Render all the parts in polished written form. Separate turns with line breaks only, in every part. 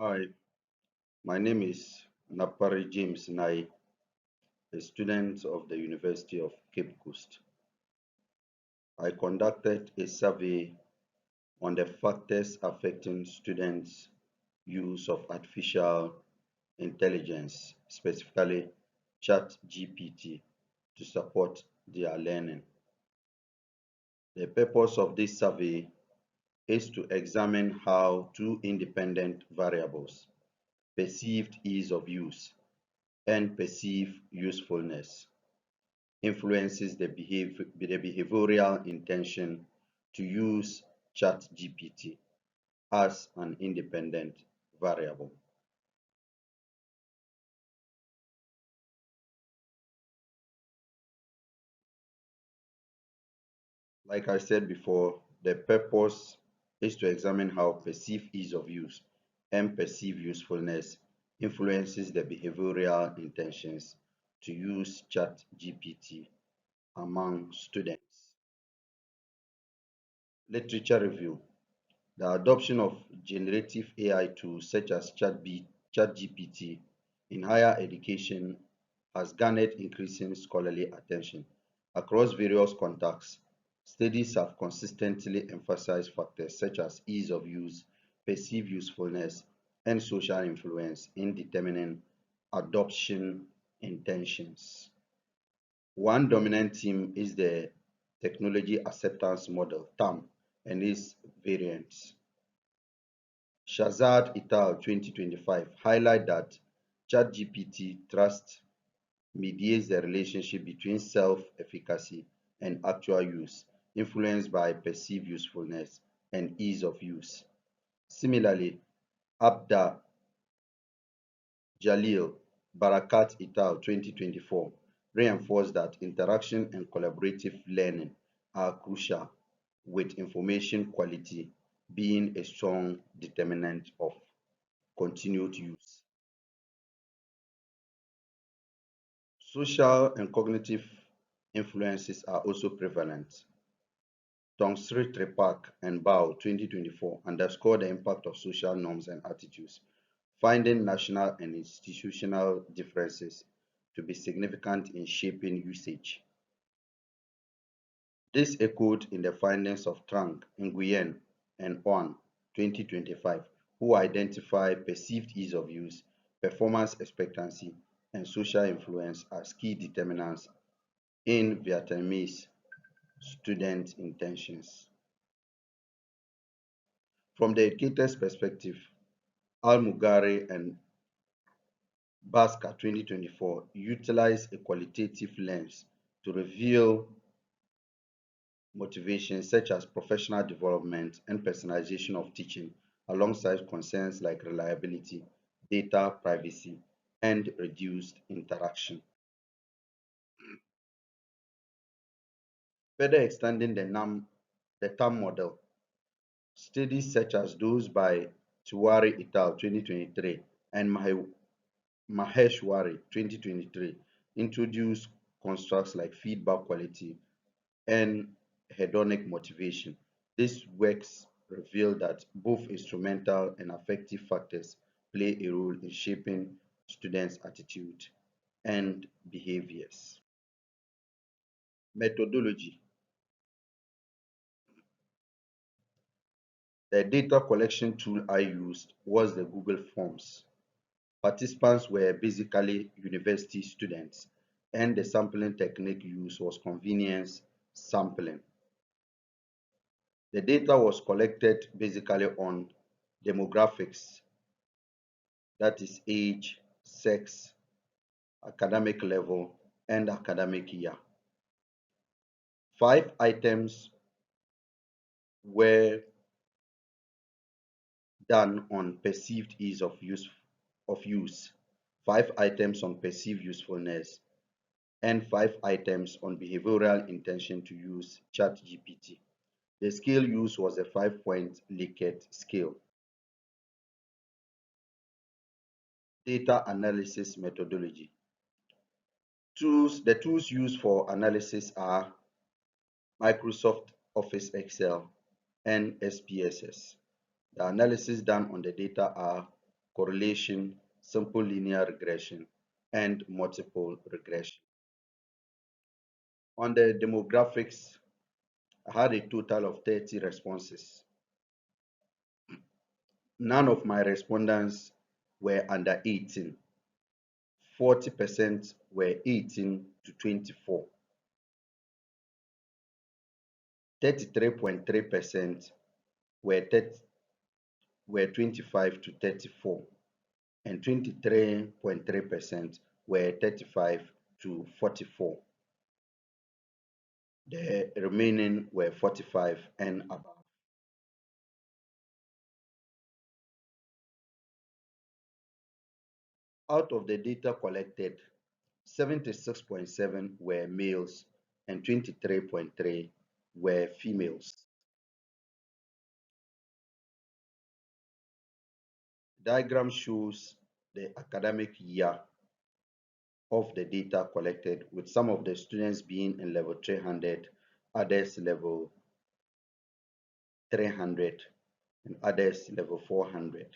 Hi, my name is Napari James Nai, a student of the University of Cape Coast. I conducted a survey on the factors affecting students' use of artificial intelligence, specifically ChatGPT, to support their learning. The purpose of this survey is to examine how two independent variables, perceived ease of use and perceived usefulness, influences the behavioral intention to use ChatGPT as an independent variable. Like I said before, the purpose is to examine how perceived ease of use and perceived usefulness influences the behavioral intentions to use ChatGPT among students. Literature review. The adoption of generative AI tools such as ChatGPT in higher education has garnered increasing scholarly attention. Across various contexts, studies have consistently emphasized factors such as ease of use, perceived usefulness, and social influence in determining adoption intentions. One dominant theme is the technology acceptance model, TAM, and its variants. Shazad et al. 2025 highlight that ChatGPT trust mediates the relationship between self-efficacy and actual use, influenced by perceived usefulness and ease of use. Similarly, Abda Jalil Barakat et al. 2024 reinforced that interaction and collaborative learning are crucial, with information quality being a strong determinant of continued use. Social and cognitive influences are also prevalent. Tongsri Trepak and Bao 2024 underscore the impact of social norms and attitudes, finding national and institutional differences to be significant in shaping usage. This echoed in the findings of Trang, Nguyen, and Oan 2025, who identify perceived ease of use, performance expectancy, and social influence as key determinants in Vietnamese student intentions. From the educator's perspective, Al-Mugari and Baska 2024 utilize a qualitative lens to reveal motivations such as professional development and personalization of teaching, alongside concerns like reliability, data privacy, and reduced interaction. Further extending the TAM model, studies such as those by Tiwari et al. 2023 and Maheshwari 2023 introduce constructs like feedback quality and hedonic motivation. These works reveal that both instrumental and affective factors play a role in shaping students' attitude and behaviors. Methodology. The data collection tool I used was the Google Forms. Participants were basically university students, and the sampling technique used was convenience sampling. The data was collected basically on demographics, that is age, sex, academic level, and academic year. 5 items were done on perceived ease of use, 5 items on perceived usefulness, and 5 items on behavioral intention to use ChatGPT. The scale used was a 5-point Likert scale. Data analysis methodology. The tools used for analysis are Microsoft Office Excel and SPSS. The analysis done on the data are correlation, simple linear regression, and multiple regression. On the demographics, I had a total of 30 responses. None of my respondents were under 18. 40% were 18 to 24. 33.3% were, 30, were 25 to 34. And 23.3% were 35 to 44. The remaining were 45 and above. Out of the data collected, 76.7 were males and 23.3 were females. Diagram shows the academic year of the data collected, with some of the students being in level 300, others level 300, and others level 400.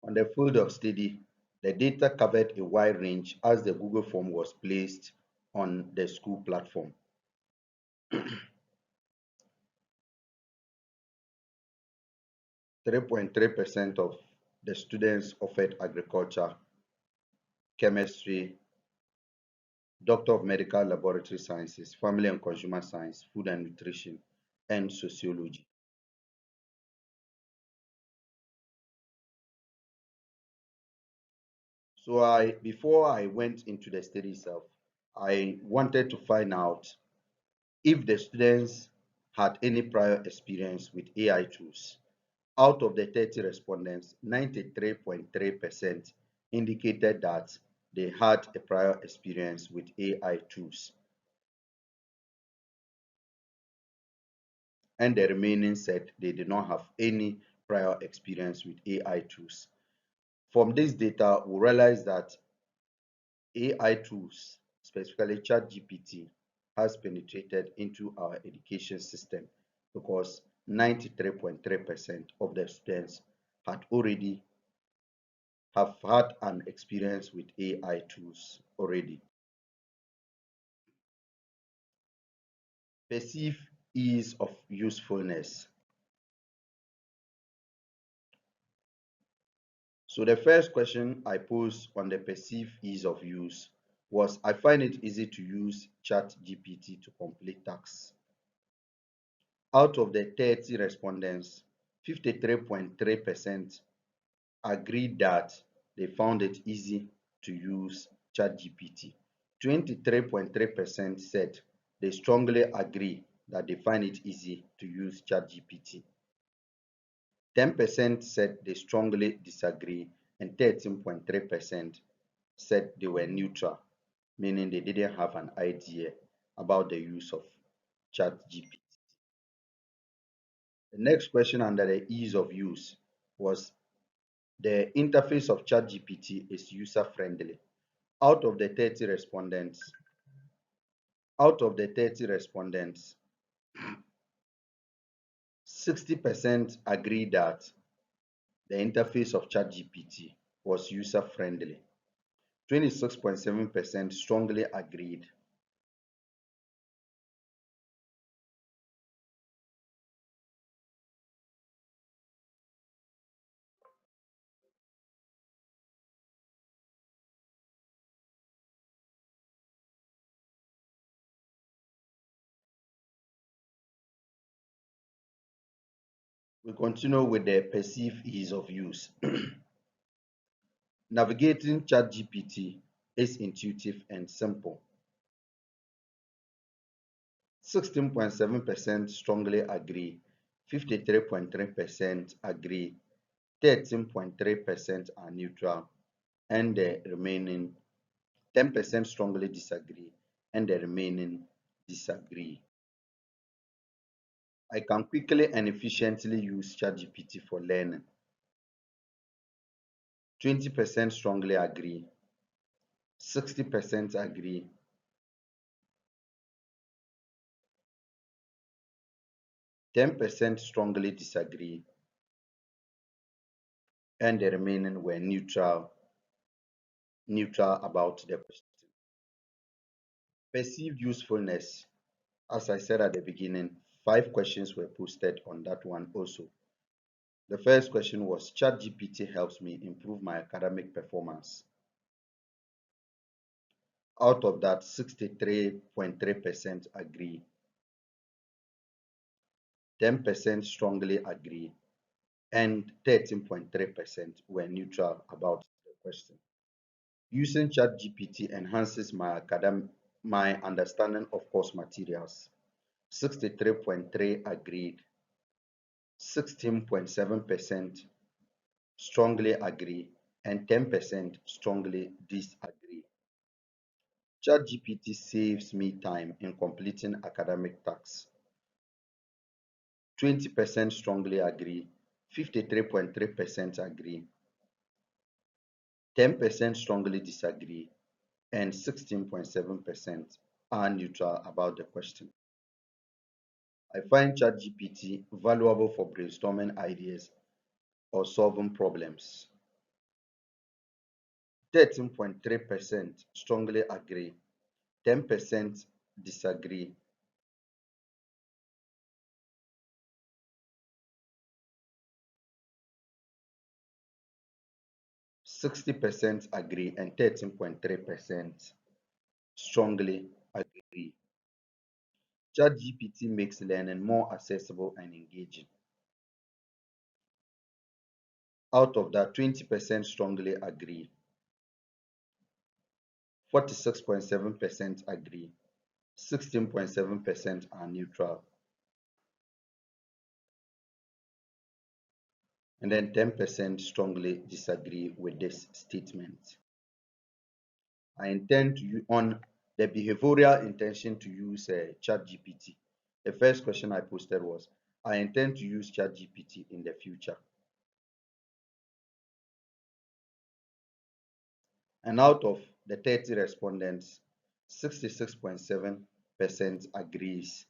On the field of study, the data covered a wide range as the Google form was placed on the school platform. 3.3% of the students offered agriculture, chemistry, Doctor of Medical Laboratory Sciences, Family and Consumer Science, Food and Nutrition, and Sociology. So before I went into the study itself, I wanted to find out if the students had any prior experience with AI tools. Out of the 30 respondents, 93.3% indicated that they had a prior experience with AI tools, and the remaining said they did not have any prior experience with AI tools. From this data, we realize that AI tools, specifically ChatGPT, has penetrated into our education system because 93.3% of the students had already have had an experience with AI tools already. Perceive ease of usefulness. So the first question I posed on the perceived ease of use was, I find it easy to use ChatGPT to complete tasks. Out of the 30 respondents, 53.3% agreed that they found it easy to use ChatGPT. 23.3% said they strongly agree that they find it easy to use ChatGPT. 10% said they strongly disagree, and 13.3% said they were neutral, meaning they didn't have an idea about the use of ChatGPT. The next question under the ease of use was, the interface of ChatGPT is user-friendly. Out of the 30 respondents, out of the 30 respondents, 60% agree that the interface of ChatGPT was user-friendly. 26.7% strongly agreed. We continue with the perceived ease of use. Navigating ChatGPT is intuitive and simple. 16.7% strongly agree, 53.3% agree, 13.3% are neutral, and the remaining 10% strongly disagree, and the remaining disagree. I can quickly and efficiently use ChatGPT for learning. 20% strongly agree, 60% agree, 10% strongly disagree, and the remaining were neutral about the question. Perceived usefulness, as I said at the beginning, 5 questions were posted on that one also. The first question was ChatGPT helps me improve my academic performance. Out of that, 63.3% agree, 10% strongly agree, and 13.3% were neutral about the question. Using ChatGPT enhances my understanding of course materials. 63.3 agreed, 16.7% strongly agree, and 10% strongly disagree. ChatGPT saves me time in completing academic tasks. 20% strongly agree, 53.3% agree, 10% strongly disagree, and 16.7% are neutral about the question. I find ChatGPT valuable for brainstorming ideas or solving problems. 13.3% strongly agree, 10% disagree, 60% agree, and 13.3% strongly agree. ChatGPT makes learning more accessible and engaging. Out of that, 20% strongly agree, 46.7% agree, 16.7% are neutral, and then 10% strongly disagree with this statement. I intend to on the behavioral intention to use ChatGPT. The first question I posted was, I intend to use ChatGPT in the future. And out of the 30 respondents, 66.7% agrees,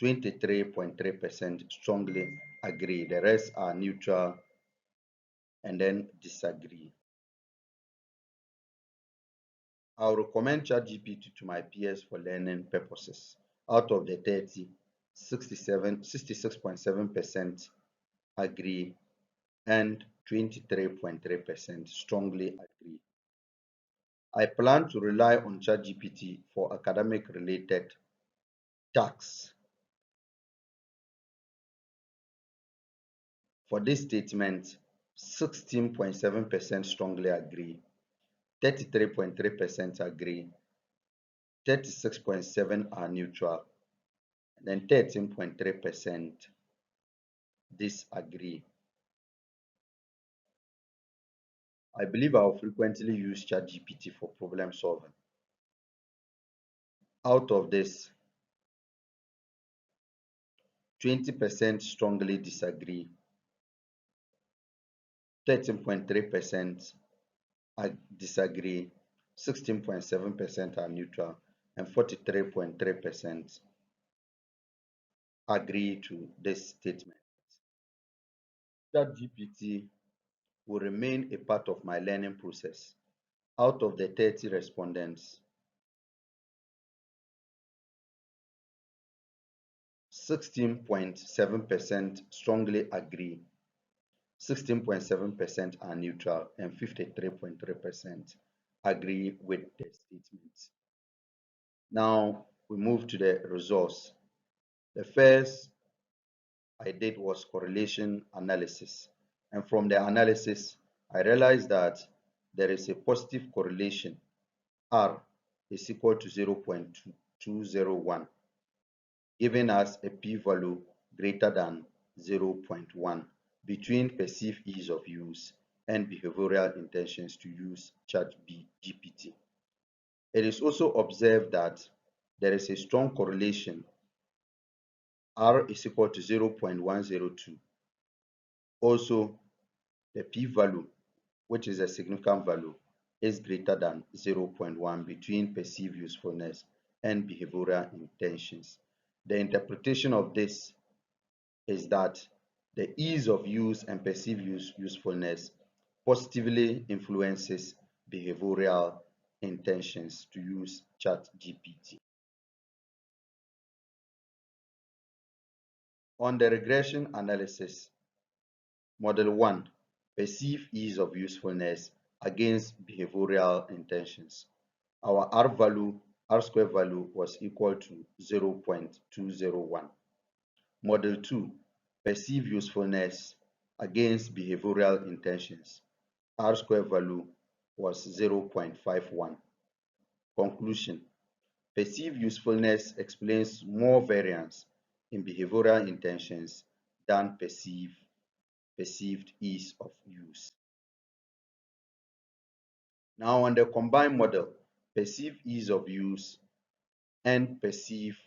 23.3% strongly agree. The rest are neutral and then disagree. I'll recommend ChatGPT to my peers for learning purposes. Out of the 30, 66.7% agree and 23.3% strongly agree. I plan to rely on ChatGPT for academic related tasks. For this statement, 16.7% strongly agree, 33.3% agree, 36.7% are neutral, and then 13.3% disagree. I believe I will frequently use ChatGPT for problem solving. Out of this, 20% strongly disagree, 13.3% disagree, 16.7% are neutral, and 43.3% agree to this statement. ChatGPT will remain a part of my learning process. Out of the 30 respondents, 16.7% strongly agree, 16.7% are neutral, and 53.3% agree with the statement. Now we move to the results. The first I did was correlation analysis. And from the analysis, I realized that there is a positive correlation. R is equal to 0.201, giving us a p-value greater than 0.1 between perceived ease of use and behavioral intentions to use ChatGPT. It is also observed that there is a strong correlation. R is equal to 0.102. Also, the p-value, which is a significant value, is greater than 0.1 between perceived usefulness and behavioral intentions. The interpretation of this is that The ease of use and perceived usefulness positively influences behavioral intentions to use ChatGPT. On the regression analysis, Model 1, perceived ease of usefulness against behavioral intentions. Our R square value was equal to 0.201. Model 2, perceived usefulness against behavioral intentions. R square value was 0.51. Conclusion: perceived usefulness explains more variance in behavioral intentions than perceived ease of use. Now, on the combined model, perceived ease of use and perceived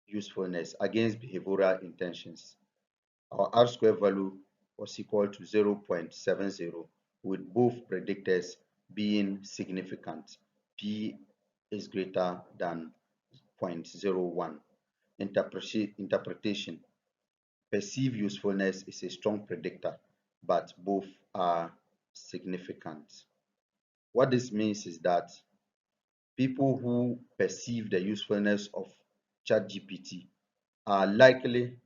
usefulness against behavioral intentions. Our R square value was equal to 0.70, with both predictors being significant. P is greater than 0.01. Interpretation: perceived usefulness is a strong predictor, but both are significant. What this means is that people who perceive the usefulness of ChatGPT are likely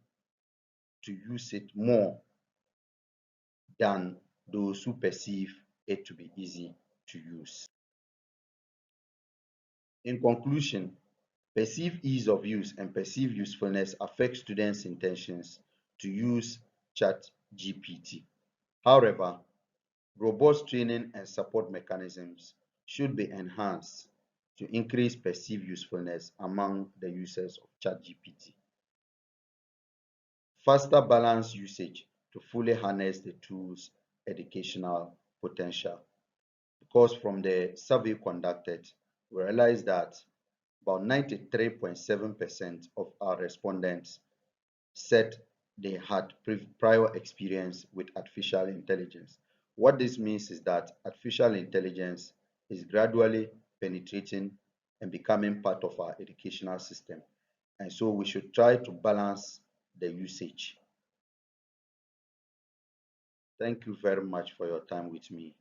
to use it more than those who perceive it to be easy to use. In conclusion, perceived ease of use and perceived usefulness affect students' intentions to use ChatGPT. However, robust training and support mechanisms should be enhanced to increase perceived usefulness among the users of ChatGPT. Faster balanced usage to fully harness the tool's educational potential. Because from the survey conducted, we realized that about 93.7% of our respondents said they had prior experience with artificial intelligence. What this means is that artificial intelligence is gradually penetrating and becoming part of our educational system. And so we should try to balance the usage. Thank you very much for your time with me.